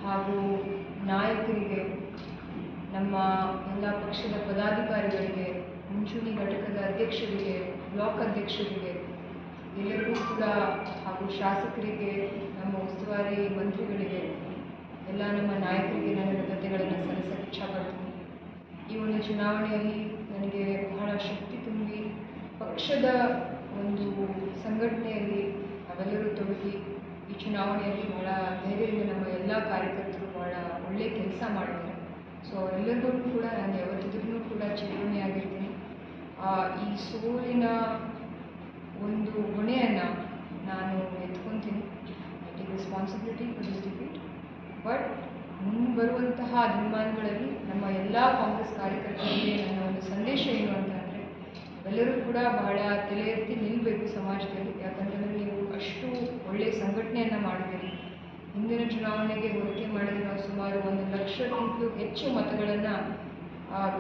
ಹಾಗೂ ನಾಯಕರಿಗೆ, ನಮ್ಮ ಎಲ್ಲ ಪಕ್ಷದ ಪದಾಧಿಕಾರಿಗಳಿಗೆ, ಮುಂಚೂಣಿ ಘಟಕದ ಅಧ್ಯಕ್ಷರಿಗೆ, ಬ್ಲಾಕ್ ಅಧ್ಯಕ್ಷರಿಗೆ ಎಲ್ಲರಿಗೂ ಕೂಡ, ಹಾಗೂ ಶಾಸಕರಿಗೆ, ನಮ್ಮ ಉಸ್ತುವಾರಿ ಮಂತ್ರಿಗಳಿಗೆ, ಎಲ್ಲ ನಮ್ಮ ನಾಯಕರಿಗೆ ನನ್ನ ಕೃತಜ್ಞತೆಗಳನ್ನು ಸಲ್ಲಿಸಕ್ಕೆ ಇಚ್ಛಪಡ್ತೀನಿ. ಈ ಒಂದು ಚುನಾವಣೆಯಲ್ಲಿ ನನಗೆ ಬಹಳ ಶಕ್ತಿ ತುಂಬಿ ಪಕ್ಷದ ಒಂದು ಸಂಘಟನೆಯಲ್ಲಿ ನಾವೆಲ್ಲರೂ ತೊಡಗಿ ಈ ಚುನಾವಣೆಯಲ್ಲಿ ಬಹಳ ಧೈರ್ಯದಿಂದ ನಮ್ಮ ಎಲ್ಲ ಕಾರ್ಯಕರ್ತರು ಬಹಳ ಒಳ್ಳೆಯ ಕೆಲಸ ಮಾಡಿದ್ದಾರೆ. ಸೊ ಅವರೆಲ್ಲರಿಗೂ ಕೂಡ ನಾನು ಯಾವತ್ತಿದ್ರೂ ಕೂಡ ಚಿರಋಣಿಯಾಗಿರ್ತೀನಿ. ಈ ಸೋಲಿನ ಒಂದು ಹೊಣೆಯನ್ನು ನಾನು ಎತ್ಕೊತೀನಿ. I take responsibility for this defeat. But ಮುಂಬರುವಂತಹ ದಿನಮಾನಗಳಲ್ಲಿ ನಮ್ಮ ಎಲ್ಲ ಕಾಂಗ್ರೆಸ್ ಕಾರ್ಯಕರ್ತರಿಗೆ ನನ್ನ ಒಂದು ಸಂದೇಶ ಏನು ಅಂತಂದರೆ, ಎಲ್ಲರೂ ಕೂಡ ಬಹಳ ತಲೆ ಎತ್ತಿ ನಿಲ್ಲಬೇಕು ಸಮಾಜದಲ್ಲಿ. ಯಾಕಂತಂದರೆ ನೀವು ಅಷ್ಟು ಒಳ್ಳೆಯ ಸಂಘಟನೆಯನ್ನು ಮಾಡಿದ್ದೀರಿ. ಹಿಂದಿನ ಚುನಾವಣೆಗೆ ಹೋಲಿಕೆ ಮಾಡಿದರೆ ನಾವು ಸುಮಾರು 1 ಲಕ್ಷಕ್ಕಿಂತಲೂ ಹೆಚ್ಚು ಮತಗಳನ್ನು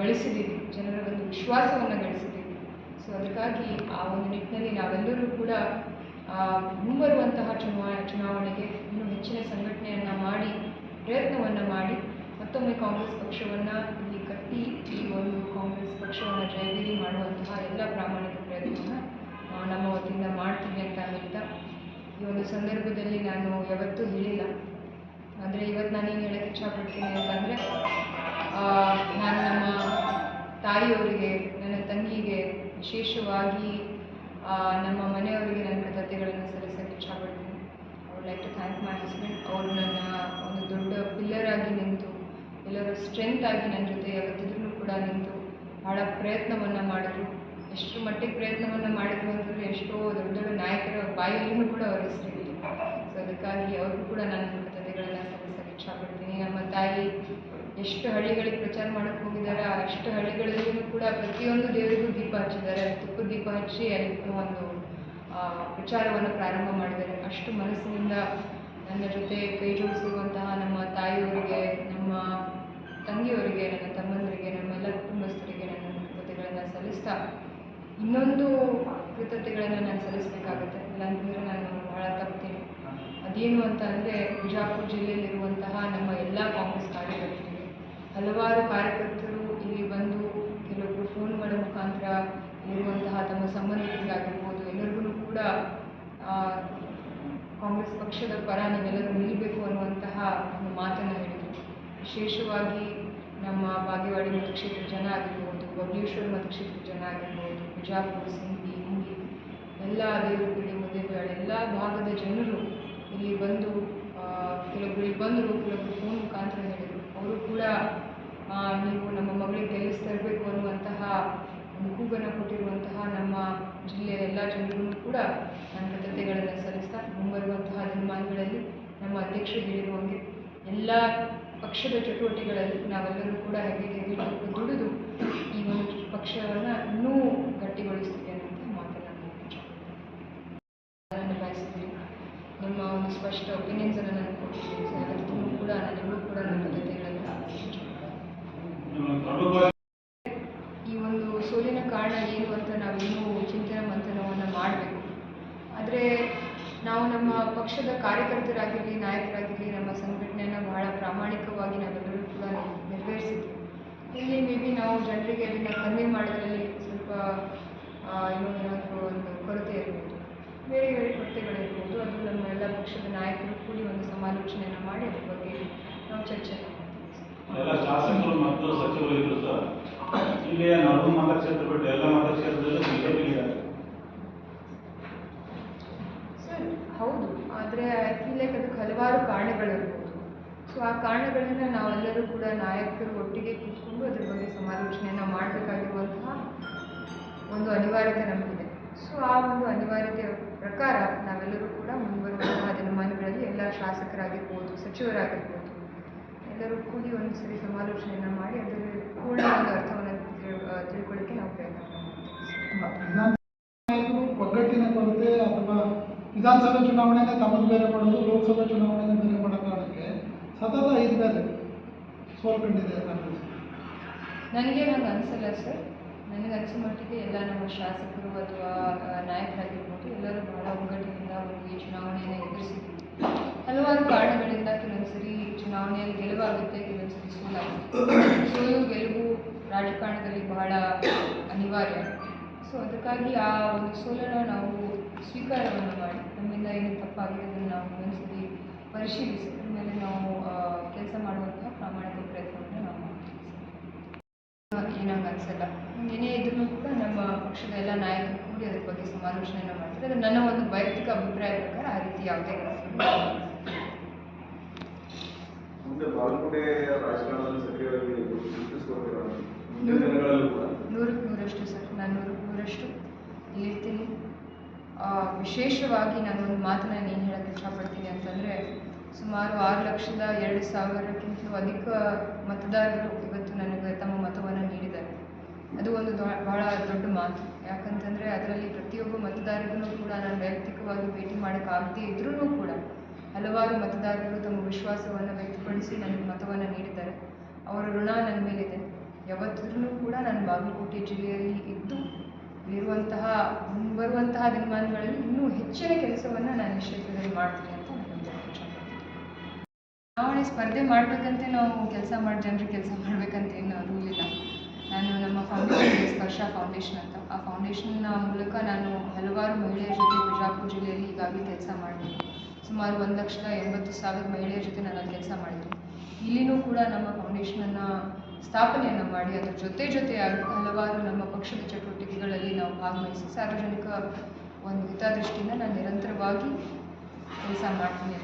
ಗಳಿಸಿದ್ದೀವಿ, ಜನರ ಒಂದು ವಿಶ್ವಾಸವನ್ನು ಗಳಿಸಿದ್ದೀವಿ. ಸೊ ಅದಕ್ಕಾಗಿ ಆ ಒಂದು ನಿಟ್ಟಿನಲ್ಲಿ ನಾವೆಲ್ಲರೂ ಕೂಡ ಮುಂಬರುವಂತಹ ಚುನಾವಣೆಗೆ ಇನ್ನೂ ಹೆಚ್ಚಿನ ಸಂಘಟನೆಯನ್ನು ಮಾಡಿ, ಪ್ರಯತ್ನವನ್ನು ಮಾಡಿ, ಮತ್ತೊಮ್ಮೆ ಕಾಂಗ್ರೆಸ್ ಪಕ್ಷವನ್ನು ಇಲ್ಲಿ ಕಟ್ಟಿ ಈ ಒಂದು ಕಾಂಗ್ರೆಸ್ ಪಕ್ಷವನ್ನು ಜಯಭೇರಿ ಮಾಡುವಂತಹ ಎಲ್ಲ ಪ್ರಾಮಾಣಿಕ ಪ್ರಯತ್ನವನ್ನು ನಮ್ಮ ವತಿಯಿಂದ ಮಾಡ್ತೀವಿ ಅಂತ ಹೇಳ್ತಾ, ಈ ಒಂದು ಸಂದರ್ಭದಲ್ಲಿ ನಾನು ಯಾವತ್ತೂ ಹೇಳಿಲ್ಲ, ಆದರೆ ಇವತ್ತು ನಾನೇನು ಹೇಳೋಕ್ಕೆ ಇಚ್ಛಪಡ್ತೀನಿ ಅಂತಂದರೆ, ನಾನು ನಮ್ಮ ತಾಯಿಯವರಿಗೆ, ನನ್ನ ತಂಗಿಗೆ, ವಿಶೇಷವಾಗಿ ನಮ್ಮ ಮನೆಯವರಿಗೆ ನನ್ನ ಕೃತಜ್ಞತೆಗಳನ್ನು ಸಲ್ಲಿಸೋಕ್ಕೆ ಇಚ್ಛಪಡ್ತೀನಿ. I would like to thank my husband. ಅವರು ನನ್ನ ಒಂದು ದೊಡ್ಡ ಪಿಲ್ಲರ್ ಆಗಿ ನಿಂತು, ಎಲ್ಲರೂ ಸ್ಟ್ರೆಂತ್ ಆಗಿ ನನ್ನ ಜೊತೆ ಯಾವತ್ತಿದ್ರೂ ಕೂಡ ನಿಂತು ಭಾಳ ಪ್ರಯತ್ನವನ್ನು ಮಾಡಿದ್ರು. ಎಷ್ಟು ಮಟ್ಟಿಗೆ ಪ್ರಯತ್ನವನ್ನು ಮಾಡಿದ್ರು ಅಂತಂದರೆ, ಎಷ್ಟೋ ದೊಡ್ಡ ದೊಡ್ಡ ನಾಯಕರ ಬಾಯಲ್ಲೂ ಕೂಡ ಅವ್ರ ಹೆಸರಿತ್ತು. ಸೊ ಅದಕ್ಕಾಗಿ ಅವ್ರಿಗೂ ಕೂಡ ನಾನು ಕೃತಜ್ಞತೆಗಳನ್ನು ಸಲ್ಲಿಸೋಕ್ಕೆ ಇಚ್ಛಪಡ್ತೀನಿ. ನಮ್ಮ ತಾಯಿ ಎಷ್ಟು ಹಳ್ಳಿಗಳಿಗೆ ಪ್ರಚಾರ ಮಾಡೋಕ್ಕೆ ಹೋಗಿದ್ದಾರೆ, ಅಷ್ಟು ಹಳ್ಳಿಗಳಲ್ಲೂ ಕೂಡ ಪ್ರತಿಯೊಂದು ದೇವರಿಗೂ ದೀಪ ಹಚ್ಚಿದ್ದಾರೆ, ತುಪ್ಪದ ದೀಪ ಹಚ್ಚಿ ಅಲ್ಲಿ ಒಂದು ಪ್ರಚಾರವನ್ನು ಪ್ರಾರಂಭ ಮಾಡಿದ್ದಾರೆ. ಅಷ್ಟು ಮನಸ್ಸಿನಿಂದ ನನ್ನ ಜೊತೆ ಕೈ ಜೋಡಿಸಿರುವಂತಹ ನಮ್ಮ ತಾಯಿಯವರಿಗೆ, ನಮ್ಮ ತಂಗಿಯವರಿಗೆ, ನನ್ನ ತಮ್ಮಂದರಿಗೆ, ನಮ್ಮೆಲ್ಲ ಕುಟುಂಬಸ್ಥರಿಗೆ ನನ್ನ ಕೃತಜ್ಞತೆಗಳನ್ನು ಸಲ್ಲಿಸ್ತಾ, ಇನ್ನೊಂದು ಕೃತಜ್ಞತೆಗಳನ್ನು ನಾನು ಸಲ್ಲಿಸಬೇಕಾಗುತ್ತೆ. ಇಲ್ಲಾಂತಂದರೆ ನಾನು ಭಾಳ ತಪ್ತೀನಿ. ಅದೇನು ಅಂತ ಅಂದರೆ, ಬಿಜಾಪುರ ಜಿಲ್ಲೆಯಲ್ಲಿರುವಂತಹ ನಮ್ಮ ಎಲ್ಲ ಕಾಂಗ್ರೆಸ್ ಕಾರ್ಯಕರ್ತರಿಗೆ, ಹಲವಾರು ಕಾರ್ಯಕರ್ತರು ಇಲ್ಲಿ ಬಂದು ಕೆಲವೊಬ್ಬರು ಫೋನ್ಗಳ ಮುಖಾಂತರ ಇರುವಂತಹ ತಮ್ಮ ಸಂಬಂಧಿಕರಿಗಾಗಿರ್ಬೋದು ಎಲ್ಲರಿಗೂ ಕೂಡ ಕಾಂಗ್ರೆಸ್ ಪಕ್ಷದ ಪರ ನೀವೆಲ್ಲರೂ ನಿಲ್ಲಬೇಕು ಅನ್ನುವಂತಹ ಒಂದು ಮಾತನ್ನು ಹೇಳಿದರು. ವಿಶೇಷವಾಗಿ ನಮ್ಮ ಬಾಗೇವಾಡಿ ಮತಕ್ಷೇತ್ರದ ಜನ ಆಗಿರ್ಬೋದು, ಬಬಲೇಶ್ವರ ಮತಕ್ಷೇತ್ರದ ಜನ ಆಗಿರ್ಬೋದು, ಬಿಜಾಪುರ, ಸಿಂಗಿ, ಹಿಂಗಿ, ಎಲ್ಲ ದೇವರಗುಡಿ, ಮುದ್ದೇಬೇಳೆ ಎಲ್ಲ ಭಾಗದ ಜನರು ಇಲ್ಲಿ ಬಂದು ಕೆಲವೊಬ್ಬರು ಇಲ್ಲಿ ಬಂದರು, ಕೆಲವೊಬ್ಬರು ಫೋನ್ ಮುಖಾಂತರ ಹೇಳಿದರು. ಅವರು ಕೂಡ ನೀವು ನಮ್ಮ ಮಗಳಿಗೆ ಗೆಲ್ಲಿಸ್ತಾ ಇರಬೇಕು ಅನ್ನುವಂತಹ ಒಂದು ಕೂಗನ್ನು ಕೊಟ್ಟಿರುವಂತಹ ನಮ್ಮ ಜಿಲ್ಲೆಯ ಎಲ್ಲ ಜನರಿಗೂ ಕೂಡ ನಾನು ಕೃತಜ್ಞತೆಗಳನ್ನು ಸಲ್ಲಿಸ್ತಾ, ಮುಂಬರುವಂತಹ ದಿನಮಾನಗಳಲ್ಲಿ ನಮ್ಮ ಅಧ್ಯಕ್ಷರು ಹೇಳಿರುವಂಗೆ ಎಲ್ಲ ಪಕ್ಷದ ಚಟುವಟಿಕೆಗಳಲ್ಲಿ ನಾವೆಲ್ಲರೂ ಕೂಡ ಹೆಗ್ಗೆ ದುಡಿದು ಈ ಒಂದು ಪಕ್ಷವನ್ನು ಇನ್ನೂ ಗಟ್ಟಿಗೊಳಿಸ್ತೀವಿ ಅನ್ನೋಂಥ ಮಾತನ್ನು ನಿಭಾಯಿಸಿದ್ದೀವಿ. ನಿಮ್ಮ ಒಂದು ಸ್ಪಷ್ಟ ಒಪಿನಿಯನ್ಸನ್ನು ನಾನು ಕೊಟ್ಟಿದ್ದೀನಿ. ಸೊ ಅದಕ್ಕೂ ಕೂಡ ನನಗೂ ಕೂಡ ನನ್ನ ಕೃತಜ್ಞತೆಗಳನ್ನು ಈ ಒಂದು ಸೋಲಿನ ಕಾರಣ ಏನು ಅಂತ ನಾವಿನ್ನೂ ಚಿಂತನೆ ಮಂಥನವನ್ನು ಮಾಡಬೇಕು. ಆದರೆ ನಾವು ನಮ್ಮ ಪಕ್ಷದ ಕಾರ್ಯಕರ್ತರಾಗಿರಲಿ, ನಾಯಕರಾಗಿರಲಿ, ನಮ್ಮ ಸಂಘಟನೆಯನ್ನು ಬಹಳ ಪ್ರಾಮಾಣಿಕವಾಗಿ ನಾವೆಲ್ಲರೂ ಕೂಡ ನಿರ್ವಹಿಸಿದ್ವಿ. ಇಲ್ಲಿ ಮೇ ಬಿ ನಾವು ಜನರಿಗೆ ಅದನ್ನು ಕನ್ವೆ ಮಾಡೋದ್ರಲ್ಲಿ ಸ್ವಲ್ಪ ಏನಾದರೂ ಒಂದು ಕೊರತೆ ಇರ್ಬೋದು, ಬೇರೆ ಬೇರೆ ಕೊರತೆಗಳಿರ್ಬೋದು. ಅದು ನಮ್ಮ ಎಲ್ಲ ಪಕ್ಷದ ನಾಯಕರು ಕೂಡಿ ಒಂದು ಸಮಾಲೋಚನೆಯನ್ನು ಮಾಡಿ ಅದ್ರ ಬಗ್ಗೆ ನಾವು ಚರ್ಚೆ ಮಾಡ್ತೀವಿ. ಎಲ್ಲ ಶಾಸಕರು ಮತ್ತು ಸಚಿವರು ಇದ್ರು ಸರ್. ಇಲ್ಲಿಯ ನಡು ಮತಕ್ಷೇತ್ರ ಬಿಟ್ಟು ಎಲ್ಲ ಮತಕ್ಷೇತ್ರದಲ್ಲೂ ಬಿಜೆಪಿ ಸರ್ ಹೌದು, ಆದರೆ ಐ ಫೀಲ್ ಲೈಕ್ ಅದಕ್ಕೆ ಹಲವಾರು ಕಾರಣಗಳಿರ್ಬೋದು. ಸೊ ಆ ಕಾರಣಗಳನ್ನು ನಾವೆಲ್ಲರೂ ಕೂಡ ನಾಯಕರು ಒಟ್ಟಿಗೆ ಕೂತ್ಕೊಂಡು ಅದ್ರ ಬಗ್ಗೆ ಸಮಾಲೋಚನೆಯನ್ನು ಮಾಡಬೇಕಾಗಿರುವಂತಹ ಒಂದು ಅನಿವಾರ್ಯತೆ ನಮಗಿದೆ. ಸೊ ಆ ಒಂದು ಅನಿವಾರ್ಯತೆಯ ಪ್ರಕಾರ ನಾವೆಲ್ಲರೂ ಕೂಡ ಮುಂಬರುವಂತಹ ದಿನಮಾನಗಳಲ್ಲಿ ಎಲ್ಲ ಶಾಸಕರಾಗಿರ್ಬೋದು, ಸಚಿವರಾಗಿರ್ಬೋದು, ಎಲ್ಲರೂ ಕೂಡಿ ಒಂದು ಸರಿ ಸಮಾಲೋಚನೆಯನ್ನು ಮಾಡಿ ಅದರ ಪೂರ್ಣ ಒಂದು ಅರ್ಥವನ್ನು ತಿಳ್ಕೊಳ್ಳಿಕ್ಕೆ ನಾವು ಪ್ರಯತ್ನ ಮಾಡ್ತೀವಿ. ಒಗ್ಗಟ್ಟಿನ ಕೊರತೆ ಅಥವಾ ವಿಧಾನಸಭೆ ಚುನಾವಣೆನೇ ತಮ್ಮದು ಬೇರೆ ಮಾಡೋದು, ಲೋಕಸಭೆ ಚುನಾವಣೆನೇ ಬೇರೆ ಮಾಡೋ ಕಾರಣಕ್ಕೆ ಸತತ 5 ಬೇರೆ ಸೋಲ್ಕೊಂಡಿದೆ. ನನಗೆ ಹಂಗೆ ಅನಿಸಲ್ಲ ಸರ್. ನನಗೆ ಅನಿಸೋ ಮಟ್ಟಿಗೆ ಎಲ್ಲ ನಮ್ಮ ಶಾಸಕರು ಅಥವಾ ನಾಯಕರಾಗಿರ್ಬೋದು ಎಲ್ಲರೂ ಬಹಳ ಒಗ್ಗಟ್ಟಿನಿಂದ ಒಂದು ಈ ಚುನಾವಣೆಯನ್ನು ಎದುರಿಸಿದ್ವಿ. ಹಲವಾರು ಕಾರಣಗಳಿಂದ ಕೆಲವೊಂದು ಸರಿ ಚುನಾವಣೆ ಸೋಲು ಗೆಲುವು ರಾಜಕಾರಣದಲ್ಲಿ ಬಹಳ ಅನಿವಾರ್ಯ. ಸೊ ಅದಕ್ಕಾಗಿ ಆ ಒಂದು ಸೋಲನ್ನು ನಾವು ಸ್ವೀಕಾರವನ್ನು ಮಾಡಿ ನಮ್ಮಿಂದ ಏನು ತಪ್ಪಾಗಿದೆ ಅದನ್ನು ನಾವು ಒಂದ್ಸತಿ ಪರಿಶೀಲಿಸಿ ಆಮೇಲೆ ನಾವು ಕೆಲಸ ಮಾಡುವಂತಹ ಪ್ರಾಮಾಣಿಕ ಪ್ರಯತ್ನವನ್ನು ನಾವು ಮಾಡ್ತೀವಿ. ಏನಂಗೆ ಅನಿಸಲ್ಲ, ಏನೇ ಇದ್ರೂ ಕೂಡ ನಮ್ಮ ಪಕ್ಷದ ಎಲ್ಲ ನಾಯಕರು ಕೂಡಿ ಅದ್ರ ಬಗ್ಗೆ ಸಮಾಲೋಚನೆಯನ್ನು ಮಾಡ್ತಾರೆ. ಅದು ನನ್ನ ಒಂದು ವೈಯಕ್ತಿಕ ಅಭಿಪ್ರಾಯ ಪ್ರಕಾರ ಆ ರೀತಿ ಯಾವುದೇ ಮುಂದೆ ಬಾಗಲಕೋಟೆ ರಾಜಕಾರಣದಲ್ಲಿ ಸಕ್ರಿಯವಾಗಿ ಗುರುತಿಸ್ಕೊಳ್ತೀರಾ? ಮುಂದಿನ ದಿನಗಳಲ್ಲೂ ಕೂಡ 100% ಸರ್, ನಾನು 100% ಇಲ್ಲಿರ್ತೀನಿ. ವಿಶೇಷವಾಗಿ ನಾನು ಒಂದು ಮಾತನ್ನ ಏನು ಹೇಳೋಕ್ಕೆ ಇಷ್ಟಪಡ್ತೀನಿ ಅಂತಂದರೆ, ಸುಮಾರು 6,02,000ಕ್ಕಿಂತಲೂ ಅಧಿಕ ಮತದಾರರು ಇವತ್ತು ನನಗೆ ತಮ್ಮ ಮತವನ್ನು ನೀಡಿದ್ದಾರೆ. ಅದು ಒಂದು ಬಹಳ ದೊಡ್ಡ ಮಾತು. ಯಾಕಂತಂದರೆ ಅದರಲ್ಲಿ ಪ್ರತಿಯೊಬ್ಬ ಮತದಾರರಿಗೂ ಕೂಡ ನಾನು ವೈಯಕ್ತಿಕವಾಗಿ ಭೇಟಿ ಮಾಡೋಕ್ಕಾಗದೇ ಇದ್ರೂ ಕೂಡ ಹಲವಾರು ಮತದಾರರು ತಮ್ಮ ವಿಶ್ವಾಸವನ್ನು ವ್ಯಕ್ತಪಡಿಸಿ ನನಗೆ ಮತವನ್ನು ನೀಡಿದ್ದಾರೆ. ಅವರ ಋಣ ನನ್ನ ಮೇಲಿದೆ. ಯಾವತ್ತಿದ್ರೂ ಕೂಡ ನಾನು ಬಾಗಲಕೋಟೆ ಜಿಲ್ಲೆಯಲ್ಲಿ ಇದ್ದು ಇರುವಂತಹ ಮುಂಬರುವಂತಹ ದಿನಮಾನಗಳಲ್ಲಿ ಇನ್ನೂ ಹೆಚ್ಚಿನ ಕೆಲಸವನ್ನು ನಾನು ಈ ಕ್ಷೇತ್ರದಲ್ಲಿ ಮಾಡ್ತೀನಿ ಅಂತ ನಾನು ಚುನಾವಣೆ ಸ್ಪರ್ಧೆ ಮಾಡಬೇಕಂತೆ ನಾವು ಕೆಲಸ ಮಾಡಿ ಜನರಿಗೆ ಕೆಲಸ ಮಾಡಬೇಕಂತ ಏನು ರೂಲ್ ಇಲ್ಲ. ನಾನು ನಮ್ಮ ಫೌಂಡೇಶನ್ ಸ್ಪರ್ಶ ಫೌಂಡೇಶನ್ ಅಂತ, ಆ ಫೌಂಡೇಶನ್ನ ಮೂಲಕ ನಾನು ಹಲವಾರು ಮಹಿಳೆಯರ ಜೊತೆ ಬಿಜಾಪುರ ಜಿಲ್ಲೆಯಲ್ಲಿ ಈಗಾಗಲೇ ಕೆಲಸ ಮಾಡಿದ್ದೀನಿ. ಸುಮಾರು 1,80,000 ಮಹಿಳೆಯರ ಜೊತೆ ನಾನು ಕೆಲಸ ಮಾಡಿದ್ದೀನಿ. ಇಲ್ಲಿನೂ ಕೂಡ ನಮ್ಮ ಫೌಂಡೇಶನನ್ನು ಸ್ಥಾಪನೆಯನ್ನು ಮಾಡಿ ಅದರ ಜೊತೆಯಾಗಿ ಹಲವಾರು ನಮ್ಮ ಪಕ್ಷದ ಚಟುವಟಿಕೆಗಳಲ್ಲಿ ನಾವು ಭಾಗವಹಿಸಿ ಸಾರ್ವಜನಿಕ ಒಂದು ಹಿತದೃಷ್ಟಿಯಿಂದ ನಾನು ನಿರಂತರವಾಗಿ ಕೆಲಸ ಮಾಡ್ತೀನಿ.